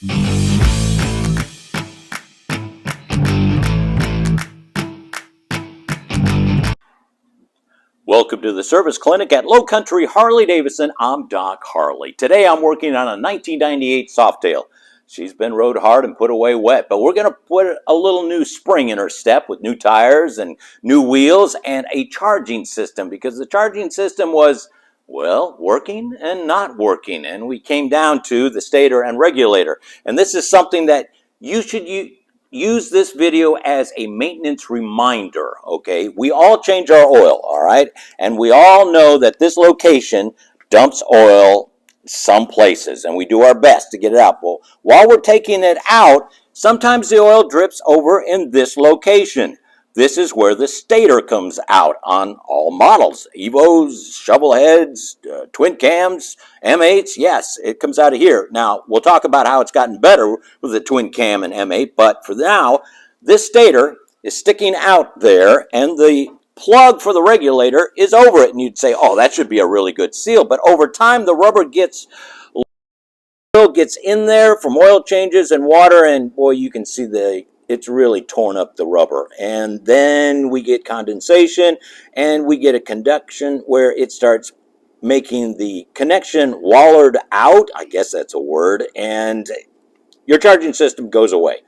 Welcome to the service clinic at Low Country Harley-Davidson. I'm Doc Harley. Today I'm working on a 1998 Softail. She's been rode hard and put away wet, but we're going to put a little new spring in her step with new tires and new wheels and a charging system, because the charging system was, well, working and not working. And we came down to the stator and regulator. And this is something that you should use this video as a maintenance reminder, okay? We all change our oil, all right? And we all know that this location dumps oil some places, and we do our best to get it out. Well, while we're taking it out, sometimes the oil drips over in this location. This is where the stator comes out on all models. Evos, shovel heads, twin cams, M8s, yes, it comes out of here. Now, we'll talk about how it's gotten better with the twin cam and M8, but for now, this stator is sticking out there, and the plug for the regulator is over it. And you'd say, oh, that should be a really good seal. But over time, the rubber gets in there from oil changes and water, and boy, you can see it's really torn up the rubber. And then we get condensation, and we get a conduction where it starts making the connection wallered out, I guess that's a word, and your charging system goes away.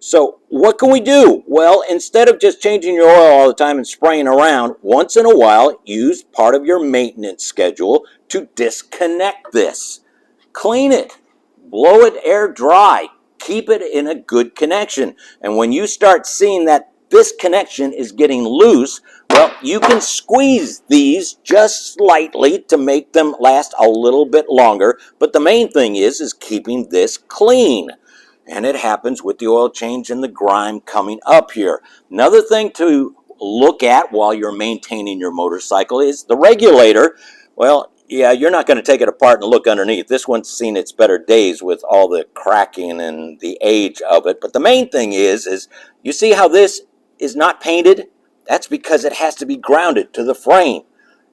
So what can we do? Well, instead of just changing your oil all the time and spraying around, once in a while, use part of your maintenance schedule to disconnect this. Clean it, blow it air dry, keep it in a good connection. And when you start seeing that this connection is getting loose, well, you can squeeze these just slightly to make them last a little bit longer. But the main thing is keeping this clean. And it happens with the oil change and the grime coming up here. Another thing to look at while you're maintaining your motorcycle is the regulator. Well, yeah, you're not going to take it apart and look underneath. This one's seen its better days with all the cracking and the age of it. But the main thing is you see how this is not painted? That's because it has to be grounded to the frame.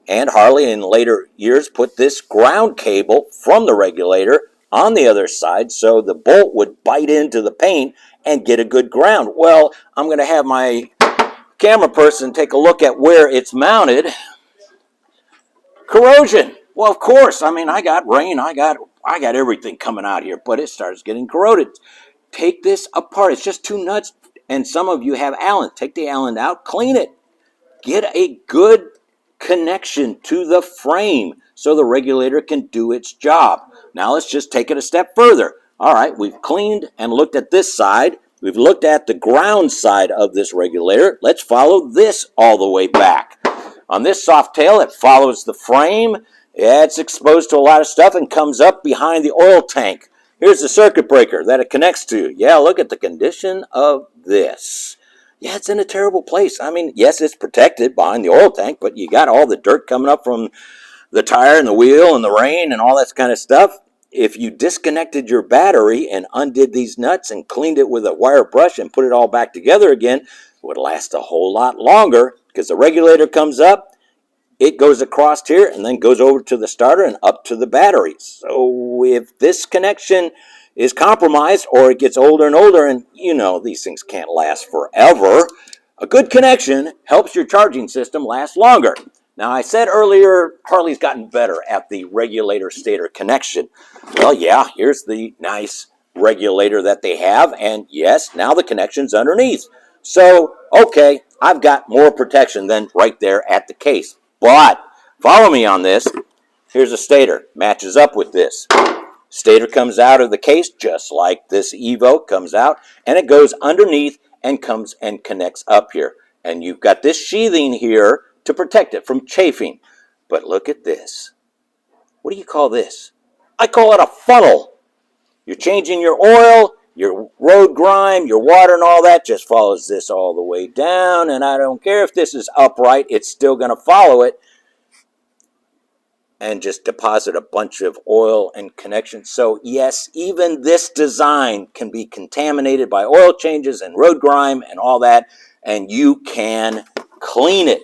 And Harley in later years put this ground cable from the regulator on the other side so the bolt would bite into the paint and get a good ground. Well, I'm going to have my camera person take a look at where it's mounted. Corrosion. Well, of course. I mean, I got rain. I got everything coming out here, but it starts getting corroded. Take this apart. It's just two nuts, and some of you have Allen. Take the Allen out, clean it. Get a good connection to the frame so the regulator can do its job. Now let's just take it a step further. All right, we've cleaned and looked at this side. We've looked at the ground side of this regulator. Let's follow this all the way back. On this Softail, it follows the frame. Yeah, it's exposed to a lot of stuff and comes up behind the oil tank. Here's the circuit breaker that it connects to. Yeah, look at the condition of this. Yeah, it's in a terrible place. I mean, yes, it's protected behind the oil tank, but you got all the dirt coming up from the tire and the wheel and the rain and all that kind of stuff. If you disconnected your battery and undid these nuts and cleaned it with a wire brush and put it all back together again, it would last a whole lot longer, because the regulator comes up, it goes across here and then goes over to the starter and up to the battery. So if this connection is compromised or it gets older and older, and you know these things can't last forever, a good connection helps your charging system last longer. Now, I said earlier, Harley's gotten better at the regulator stator connection. Well, yeah, here's the nice regulator that they have, and yes, now the connection's underneath. So, okay, I've got more protection than right there at the case. But, follow me on this. Here's a stator, matches up with this. Stator comes out of the case just like this Evo comes out, and it goes underneath and comes and connects up here. And you've got this sheathing here to protect it from chafing. But look at this. What do you call this? I call it a funnel. You're changing your oil, your road grime, your water and all that just follows this all the way down. And I don't care if this is upright, it's still going to follow it and just deposit a bunch of oil and connections. So yes, even this design can be contaminated by oil changes and road grime and all that, and you can clean it.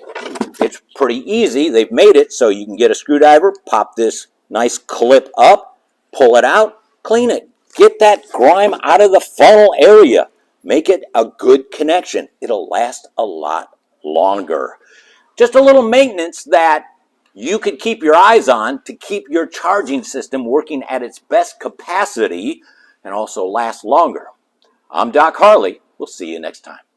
It's pretty easy. They've made it so you can get a screwdriver, pop this nice clip up, pull it out, clean it. Get that grime out of the funnel area. Make it a good connection. It'll last a lot longer. Just a little maintenance that you could keep your eyes on to keep your charging system working at its best capacity and also last longer. I'm Doc Harley. We'll see you next time.